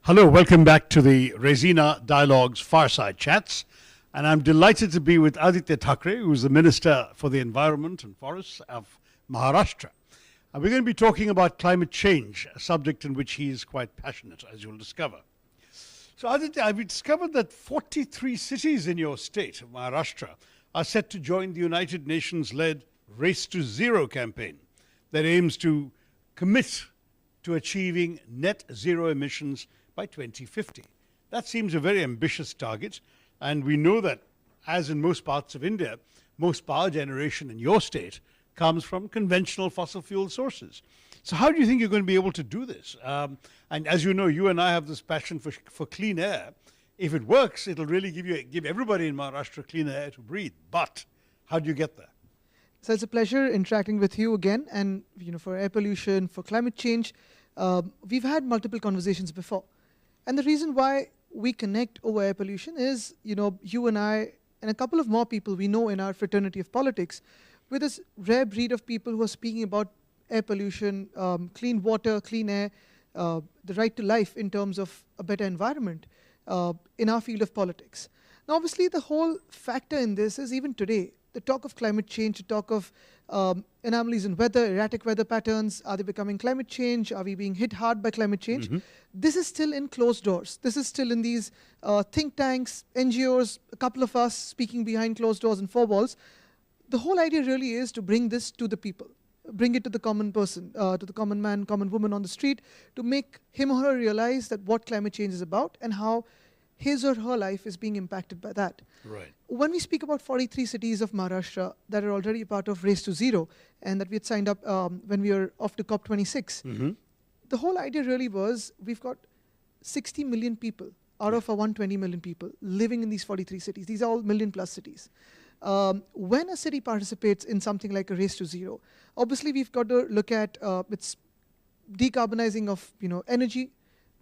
Hello, welcome back to the Resina Dialogues Fireside Chats. And I'm delighted to be with Aaditya Thackeray, who's the Minister for the Environment and Forests of Maharashtra. And we're going to be talking about climate change, a subject in which he is quite passionate, as you'll discover. So Aditya, I've discovered that 43 cities in your state of Maharashtra are set to join the United Nations-led Race to Zero campaign that aims to commit to achieving net zero emissions by 2050. That seems a very ambitious target, and we know that, as in most parts of India, most power generation in your state comes from conventional fossil fuel sources. So how do you think you're going to be able to do this? And as you know, you and I have this passion for clean air. If it works, it'll really give everybody in Maharashtra clean air to breathe. But how do you get there? So it's a pleasure interacting with you again. And for air pollution, for climate change, we've had multiple conversations before. And the reason why we connect over air pollution is, you and I and a couple of more people we know in our fraternity of politics, with this rare breed of people who are speaking about air pollution, clean water, clean air, the right to life in terms of a better environment in our field of politics. Now, obviously, the whole factor in this is even today, the talk of climate change, the talk of anomalies in weather, erratic weather patterns, are they becoming climate change? Are we being hit hard by climate change? Mm-hmm. This is still in closed doors. This is still in these think tanks, NGOs, a couple of us speaking behind closed doors and four walls. The whole idea really is to bring this to the people, bring it to the common person, to the common man, common woman on the street, to make him or her realize that what climate change is about and how his or her life is being impacted by that. Right. When we speak about 43 cities of Maharashtra that are already a part of Race to Zero and that we had signed up when we were off to COP26, mm-hmm. The whole idea really was we've got 60 million people out of our 120 million people living in these 43 cities. These are all million plus cities. When a city participates in something like a Race to Zero, obviously we've got to look at its decarbonizing of energy,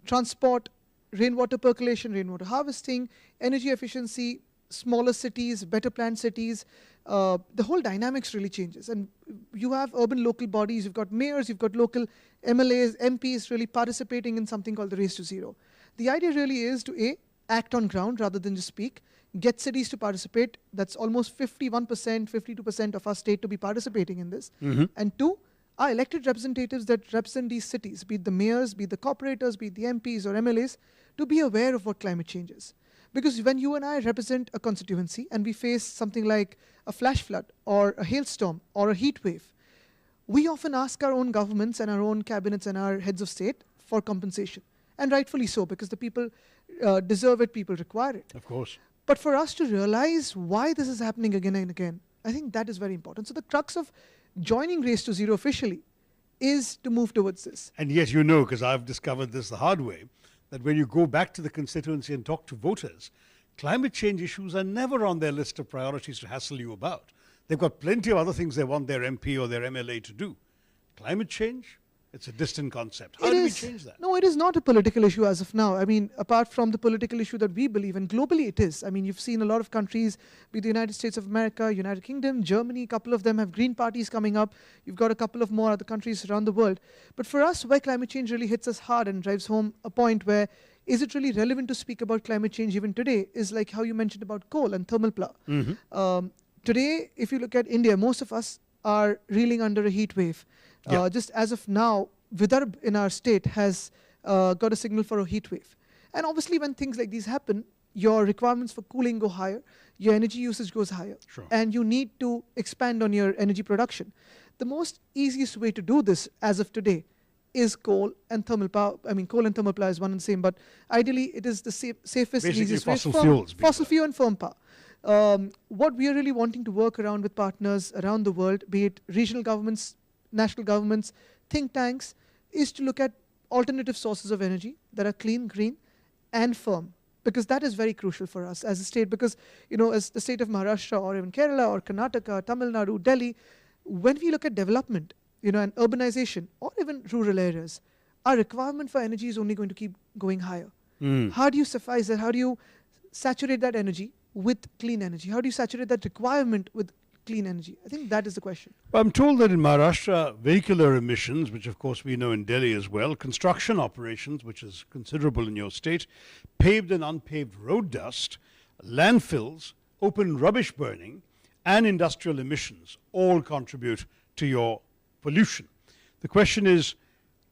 transport, rainwater percolation, rainwater harvesting, energy efficiency, smaller cities, better planned cities. The whole dynamics really changes. And you have urban local bodies, you've got mayors, you've got local MLAs, MPs really participating in something called the Race to Zero. The idea really is to act on ground rather than just speak, get cities to participate. That's almost 51%, 52% of our state to be participating in this. Mm-hmm. And two, our elected representatives that represent these cities, be it the mayors, be it the corporators, be it the MPs or MLAs, to be aware of what climate change is. Because when you and I represent a constituency and we face something like a flash flood or a hailstorm or a heat wave, we often ask our own governments and our own cabinets and our heads of state for compensation. And rightfully so, because the people deserve it, people require it. Of course. But for us to realize why this is happening again and again, I think that is very important. So the crux of joining Race to Zero officially is to move towards this. And yet because I've discovered this the hard way, that when you go back to the constituency and talk to voters, climate change issues are never on their list of priorities to hassle you about. They've got plenty of other things they want their MP or their MLA to do. Climate change? It's a distant concept. How do we change that? No, it is not a political issue as of now. I mean, apart from the political issue that we believe in, globally it is. I mean, you've seen a lot of countries, be the United States of America, United Kingdom, Germany, a couple of them have green parties coming up. You've got a couple of more other countries around the world. But for us, where climate change really hits us hard and drives home a point where is it really relevant to speak about climate change even today is like how you mentioned about coal and thermal power. Mm-hmm. Today, if you look at India, most of us are reeling under a heat wave. Yeah. Just as of now, Vidarbh in our state has got a signal for a heat wave. And obviously when things like these happen, your requirements for cooling go higher, your energy usage goes higher, sure. And you need to expand on your energy production. The most easiest way to do this as of today is coal and thermal power. I mean, coal and thermal power is one and the same, but ideally it is the safest, basically easiest fossil way. Fuels fossil fuel and firm power. What we are really wanting to work around with partners around the world, be it regional governments, national governments, think tanks, is to look at alternative sources of energy that are clean, green, and firm. Because that is very crucial for us as a state. Because, as the state of Maharashtra or even Kerala or Karnataka, Tamil Nadu, Delhi, when we look at development, and urbanization or even rural areas, our requirement for energy is only going to keep going higher. Mm. How do you suffice that? How do you saturate that energy with clean energy? How do you saturate that requirement with clean energy? I think that is the question. I'm told that in Maharashtra, vehicular emissions, which of course we know in Delhi as well, construction operations, which is considerable in your state, paved and unpaved road dust, landfills, open rubbish burning, and industrial emissions all contribute to your pollution. The question is,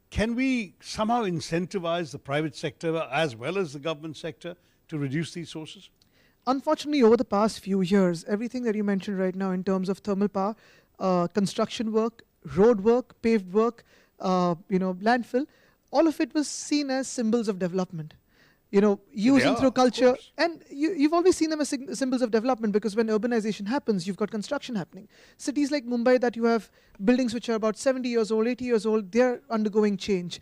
can we somehow incentivize the private sector as well as the government sector to reduce these sources? Unfortunately, over the past few years, everything that you mentioned right now in terms of thermal power, construction work, road work, paved work, landfill, all of it was seen as symbols of development. Used in through culture. And you've always seen them as symbols of development, because when urbanization happens, you've got construction happening. Cities like Mumbai, that you have buildings which are about 70 years old, 80 years old, they're undergoing change.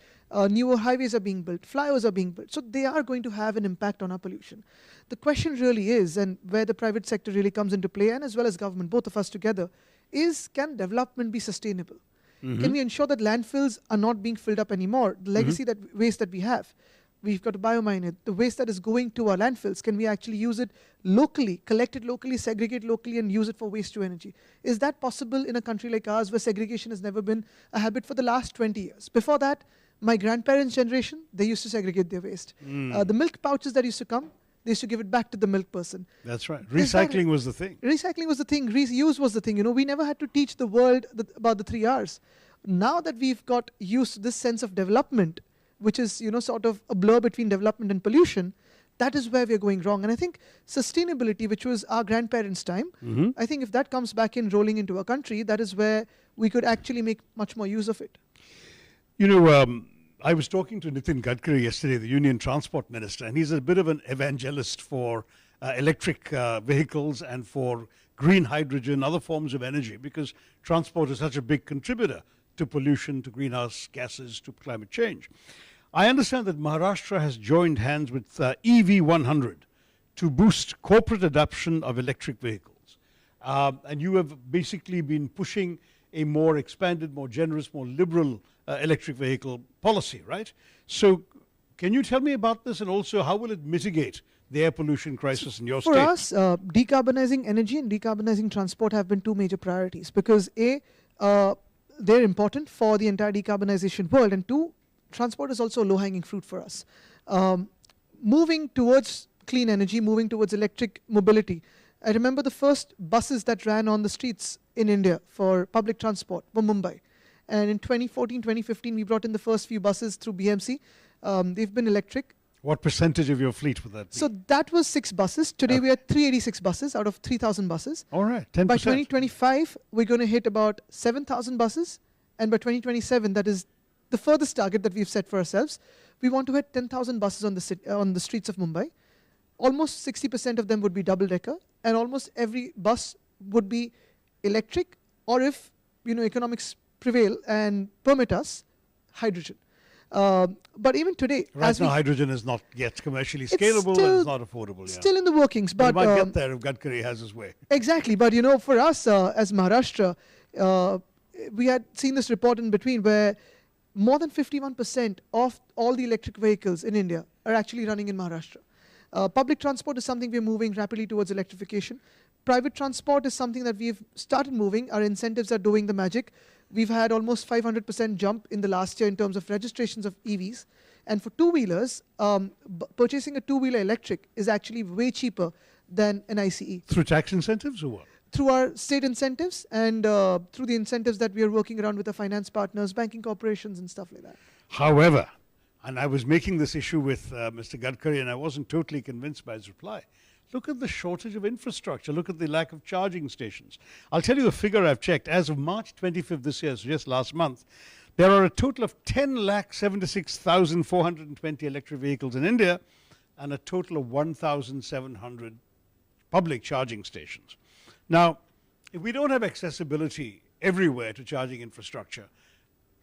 Newer highways are being built, flyovers are being built. So they are going to have an impact on our pollution. The question really is, and where the private sector really comes into play, and as well as government, both of us together, is, can development be sustainable? Can we ensure that landfills are not being filled up anymore? The legacy waste that we have. We've got to biomine it. The waste that is going to our landfills, can we actually use it locally, collect it locally, segregate locally, and use it for waste to energy? Is that possible in a country like ours, where segregation has never been a habit for the last 20 years? Before that, my grandparents' generation, they used to segregate their waste. The milk pouches that used to come, they used to give it back to the milk person. That's right. Recycling was the thing. Recycling was the thing. Reuse was the thing. We never had to teach the world about the 3 Rs. Now that we've got used to this sense of development, which is, sort of a blur between development and pollution, that is where we're going wrong. And I think sustainability, which was our grandparents' time, I think if that comes back in rolling into our country, that is where we could actually make much more use of it. I was talking to Nitin Gadkari yesterday, the Union Transport Minister, and he's a bit of an evangelist for electric vehicles and for green hydrogen, other forms of energy, because transport is such a big contributor to pollution, to greenhouse gases, to climate change. I understand that Maharashtra has joined hands with EV 100 to boost corporate adoption of electric vehicles. And you have basically been pushing a more expanded, more generous, more liberal electric vehicle policy, right? So can you tell me about this, and also how will it mitigate the air pollution crisis in your state? For us, decarbonizing energy and decarbonizing transport have been two major priorities, because they're important for the entire decarbonization world, and two, transport is also a low-hanging fruit for us. Moving towards clean energy, moving towards electric mobility. I remember the first buses that ran on the streets in India for public transport were Mumbai. And in 2014, 2015, we brought in the first few buses through BMC. They've been electric. What percentage of your fleet would that be? So that was 6 buses. Today we are 386 buses out of 3,000 buses. All right, 10%. By 2025, we're going to hit about 7,000 buses. And by 2027, that is the furthest target that we've set for ourselves. We want to hit 10,000 buses on the streets of Mumbai. Almost 60% of them would be double-decker, and almost every bus would be electric, or if economics prevail and permit us, hydrogen. But even today, right now, hydrogen is not yet commercially scalable, and it's not affordable. Still in the workings, but we might get there if Gadkari has his way. Exactly, but for us as Maharashtra, we had seen this report in between where more than 51% of all the electric vehicles in India are actually running in Maharashtra. Public transport is something we're moving rapidly towards electrification. Private transport is something that we've started moving. Our incentives are doing the magic. We've had almost 500% jump in the last year in terms of registrations of EVs. And for two-wheelers, purchasing a two-wheeler electric is actually way cheaper than an ICE. Through tax incentives or what? Through our state incentives and through the incentives that we are working around with our finance partners, banking corporations and stuff like that. However, and I was making this issue with Mr. Gadkari, and I wasn't totally convinced by his reply. Look at the shortage of infrastructure. Look at the lack of charging stations. I'll tell you a figure I've checked. As of March 25th this year, so just last month, there are a total of 10,76,420 electric vehicles in India and a total of 1,700 public charging stations. Now, if we don't have accessibility everywhere to charging infrastructure,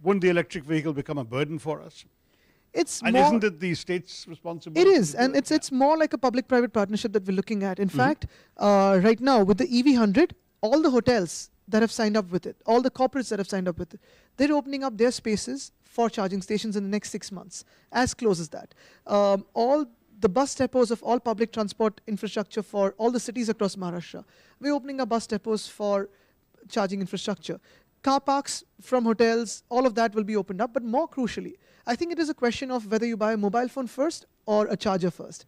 wouldn't the electric vehicle become a burden for us? Isn't it the state's responsibility? It is, and it's more like a public-private partnership that we're looking at. In fact, right now with the EV 100, all the hotels that have signed up with it, all the corporates that have signed up with it, they're opening up their spaces for charging stations in the next 6 months, as close as that. All the bus depots of all public transport infrastructure for all the cities across Maharashtra, we're opening up bus depots for charging infrastructure. Car parks from hotels, all of that will be opened up. But more crucially, I think it is a question of whether you buy a mobile phone first or a charger first.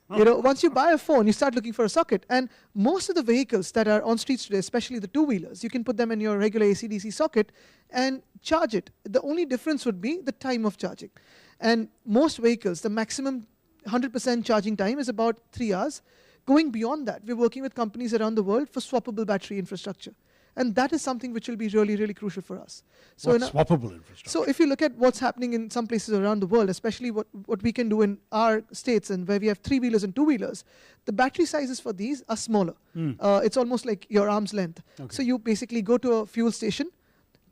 Once you buy a phone, you start looking for a socket. And most of the vehicles that are on streets today, especially the two-wheelers, you can put them in your regular AC/DC socket and charge it. The only difference would be the time of charging. And most vehicles, the maximum 100% charging time is about 3 hours. Going beyond that, we're working with companies around the world for swappable battery infrastructure. And that is something which will be really, really crucial for us. So swappable infrastructure? So if you look at what's happening in some places around the world, especially what we can do in our states and where we have three-wheelers and two-wheelers, the battery sizes for these are smaller. It's almost like your arm's length. Okay. So you basically go to a fuel station,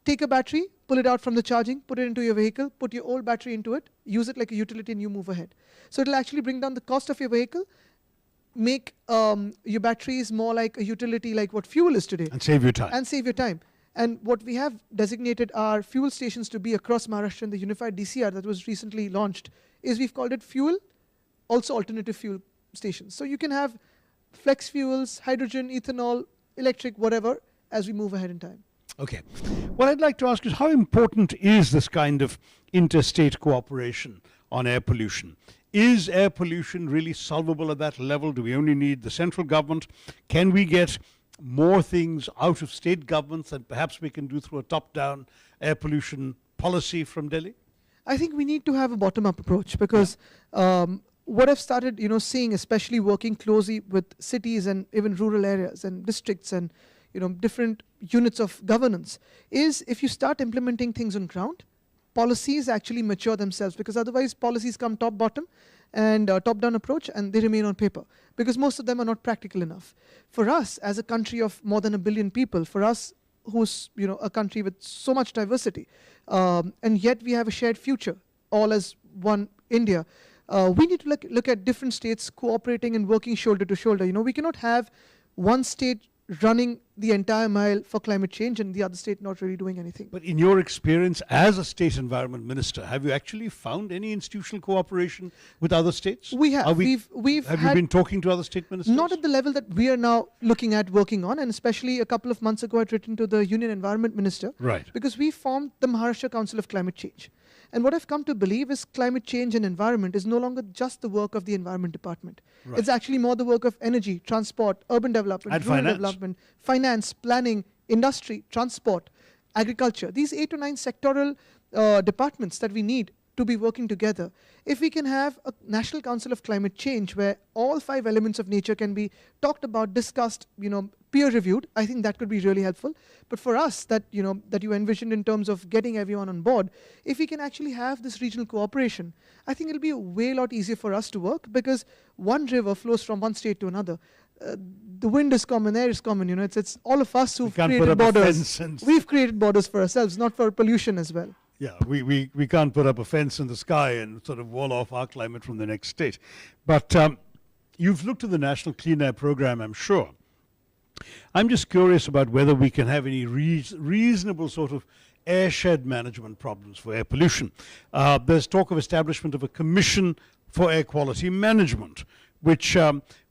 take a battery, pull it out from the charging, put it into your vehicle, put your old battery into it, use it like a utility, and you move ahead. So it'll actually bring down the cost of your vehicle, make your batteries more like a utility like what fuel is today. And save your time. And what we have designated our fuel stations to be across Maharashtra in the unified DCR that was recently launched is we've called it fuel, also alternative fuel stations. So you can have flex fuels, hydrogen, ethanol, electric, whatever, as we move ahead in time. Okay. What I'd like to ask is, how important is this kind of interstate cooperation on air pollution? Is air pollution really solvable at that level? Do we only need the central government? Can we get more things out of state governments that perhaps we can do through a top-down air pollution policy from Delhi? I think we need to have a bottom-up approach because what I've started, seeing, especially working closely with cities and even rural areas and districts and different units of governance, is if you start implementing things on ground, policies actually mature themselves, because otherwise policies come top-bottom and top-down approach, and they remain on paper because most of them are not practical enough. For us, as a country of more than 1 billion people, for us who's a country with so much diversity, and yet we have a shared future, all as one India, we need to look at different states cooperating and working shoulder to shoulder. We cannot have one state running the entire mile for climate change and the other state not really doing anything. But in your experience as a state environment minister, have you actually found any institutional cooperation with other states? We have. Have you been talking to other state ministers? Not at the level that we are now looking at working on, and especially a couple of months ago I'd written to the Union Environment Minister. Right. Because we formed the Maharashtra Council of Climate Change. And what I've come to believe is climate change and environment is no longer just the work of the Environment Department. Right. It's actually more the work of energy, transport, urban development, and rural finance. development, finance, planning, industry, transport, agriculture. These 8 to 9 sectoral departments that we need to be working together. If we can have a National Council of Climate Change where all 5 elements of nature can be talked about, discussed, peer-reviewed, I think that could be really helpful. But for us, that you envisioned in terms of getting everyone on board, if we can actually have this regional cooperation, I think it'll be a way lot easier for us to work, because one river flows from one state to another. The wind is common, air is common. It's all of us who've created borders. We've created borders for ourselves, not for pollution as well. Yeah, we can't put up a fence in the sky and sort of wall off our climate from the next state. But you've looked at the National Clean Air Program, I'm sure. I'm just curious about whether we can have any reasonable sort of airshed management problems for air pollution. There's talk of establishment of a commission for air quality management, which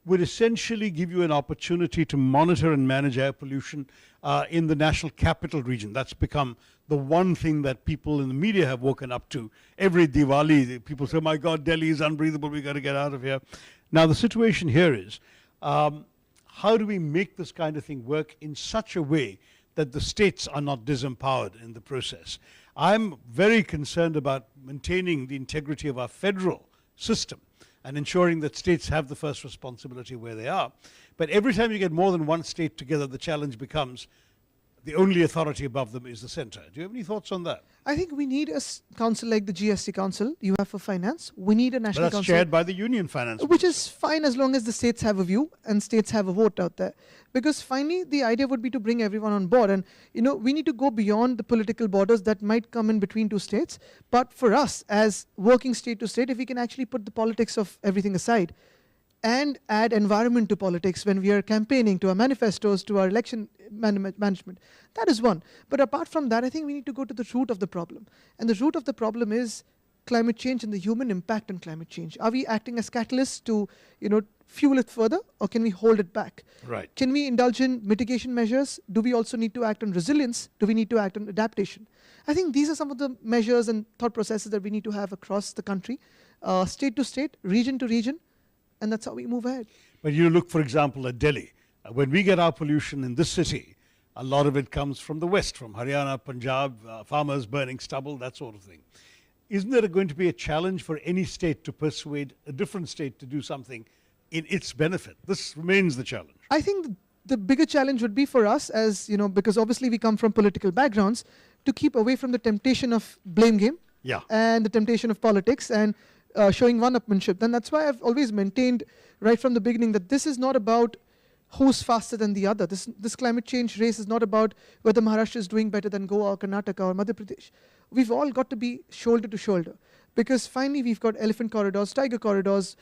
would essentially give you an opportunity to monitor and manage air pollution in the national capital region. That's become the one thing that people in the media have woken up to. Every Diwali, people say, my God, Delhi is unbreathable, we got to get out of here. Now, the situation here is, how do we make this kind of thing work in such a way that the states are not disempowered in the process? I'm very concerned about maintaining the integrity of our federal system and ensuring that states have the first responsibility where they are. But every time you get more than one state together, the challenge becomes the only authority above them is the center. Do you have any thoughts on that? I think we need a council like the GST Council you have for finance. We need a national But that's council. chaired by the Union Finance Which Minister. is fine as long as the states have a view and states have a vote out there. Because finally, the idea would be to bring everyone on board. And, we need to go beyond the political borders that might come in between two states. But for us, as working state to state, if we can actually put the politics of everything aside and add environment to politics when we are campaigning, to our manifestos, to our election management, that is one. But apart from that, I think we need to go to the root of the problem. And the root of the problem is climate change and the human impact on climate change. Are we acting as catalysts to, fuel it further, or can we hold it back? Right. Can we indulge in mitigation measures? Do we also need to act on resilience? Do we need to act on adaptation? I think these are some of the measures and thought processes that we need to have across the country, state to state, region to region, and that's how we move ahead. But you look, for example, at Delhi. When we get our pollution in this city, a lot of it comes from the west, from Haryana, Punjab, farmers burning stubble, that sort of thing. Isn't there going to be a challenge for any state to persuade a different state to do something in its benefit? This remains the challenge. I think the bigger challenge would be for us, as because obviously we come from political backgrounds, to keep away from the temptation of blame game and the temptation of politics and showing one-upmanship. Then that's why I've always maintained right from the beginning that this is not about who's faster than the other. This climate change race is not about whether Maharashtra is doing better than Goa or Karnataka or Madhya Pradesh. We've all got to be shoulder to shoulder, because finally we've got elephant corridors, tiger corridors,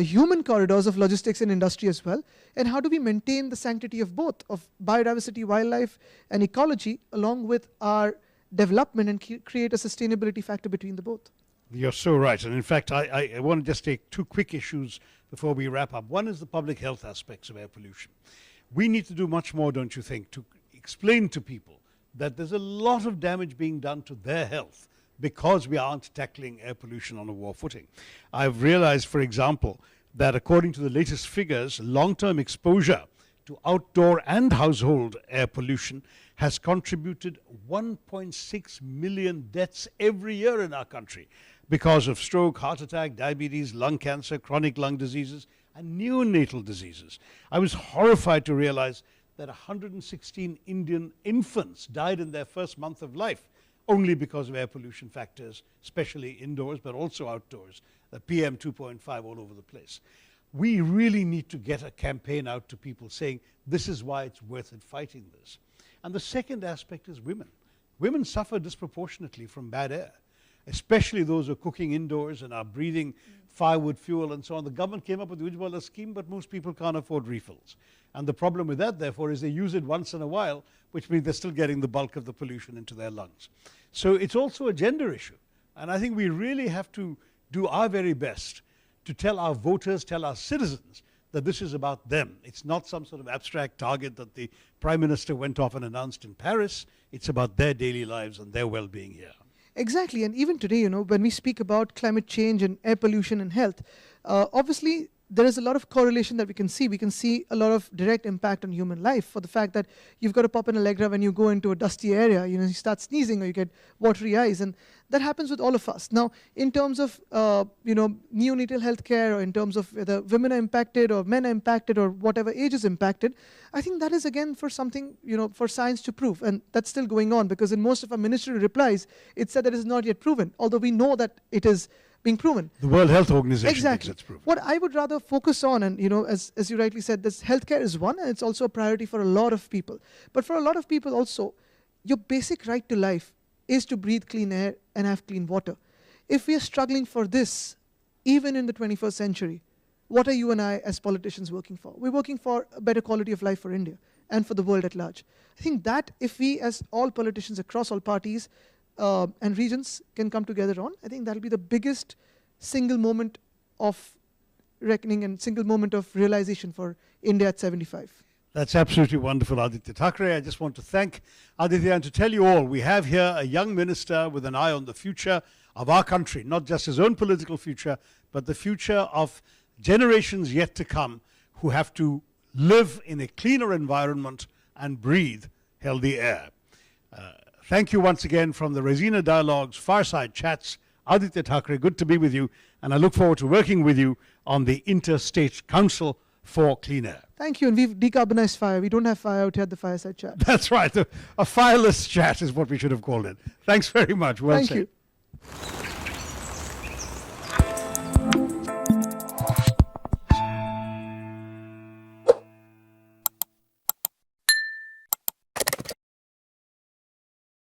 human corridors of logistics and industry as well. And how do we maintain the sanctity of both, of biodiversity, wildlife and ecology, along with our development, and create a sustainability factor between the both? You're so right. And in fact, I want to just take two quick issues before we wrap up. One is the public health aspects of air pollution. We need to do much more, don't you think, to explain to people that there's a lot of damage being done to their health because we aren't tackling air pollution on a war footing. I've realized, for example, that according to the latest figures, long-term exposure to outdoor and household air pollution has contributed 1.6 million deaths every year in our country because of stroke, heart attack, diabetes, lung cancer, chronic lung diseases, and neonatal diseases. I was horrified to realize that 116 Indian infants died in their first month of life only because of air pollution factors, especially indoors, but also outdoors, the PM 2.5 all over the place. We really need to get a campaign out to people saying this is why it's worth it fighting this. And the second aspect is women. Women suffer disproportionately from bad air, especially those who are cooking indoors and are breathing firewood fuel and so on. The government came up with the Ujjwala scheme, but most people can't afford refills. And the problem with that, therefore, is they use it once in a while, which means they're still getting the bulk of the pollution into their lungs. So it's also a gender issue. And I think we really have to do our very best to tell our voters, tell our citizens that this is about them. It's not some sort of abstract target that the Prime Minister went off and announced in Paris. It's about their daily lives and their well-being here. Exactly. And even today, when we speak about climate change and air pollution and health, obviously there is a lot of correlation that we can see. We can see a lot of direct impact on human life for the fact that you've got to pop an Allegra when you go into a dusty area. You start sneezing or you get watery eyes. And that happens with all of us. Now, in terms of, neonatal health care, or in terms of whether women are impacted or men are impacted or whatever age is impacted, I think that is again for something, for science to prove. And that's still going on, because in most of our ministerial replies, it said that it is not yet proven, although we know that it is being proven. The World Health Organization exactly. thinks it's proven. What I would rather focus on, and as you rightly said, this healthcare is one, and it's also a priority for a lot of people. But for a lot of people also, your basic right to life is to breathe clean air and have clean water. If we are struggling for this, even in the 21st century, what are you and I as politicians working for? We're working for a better quality of life for India and for the world at large. I think that if we, as all politicians across all parties, and regions can come together on, I think that'll be the biggest single moment of reckoning and single moment of realization for India at 75. That's absolutely wonderful, Aaditya Thackeray. I just want to thank Aaditya and to tell you all, we have here a young minister with an eye on the future of our country, not just his own political future, but the future of generations yet to come who have to live in a cleaner environment and breathe healthy air. Thank you once again from the Resina Dialogues Fireside Chats. Aaditya Thackeray, good to be with you, and I look forward to working with you on the Interstate Council for Clean Air. Thank you, and we've decarbonized fire. We don't have fire out here at the Fireside Chat. That's right. A fireless chat is what we should have called it. Thanks very much. Well said. Thank you.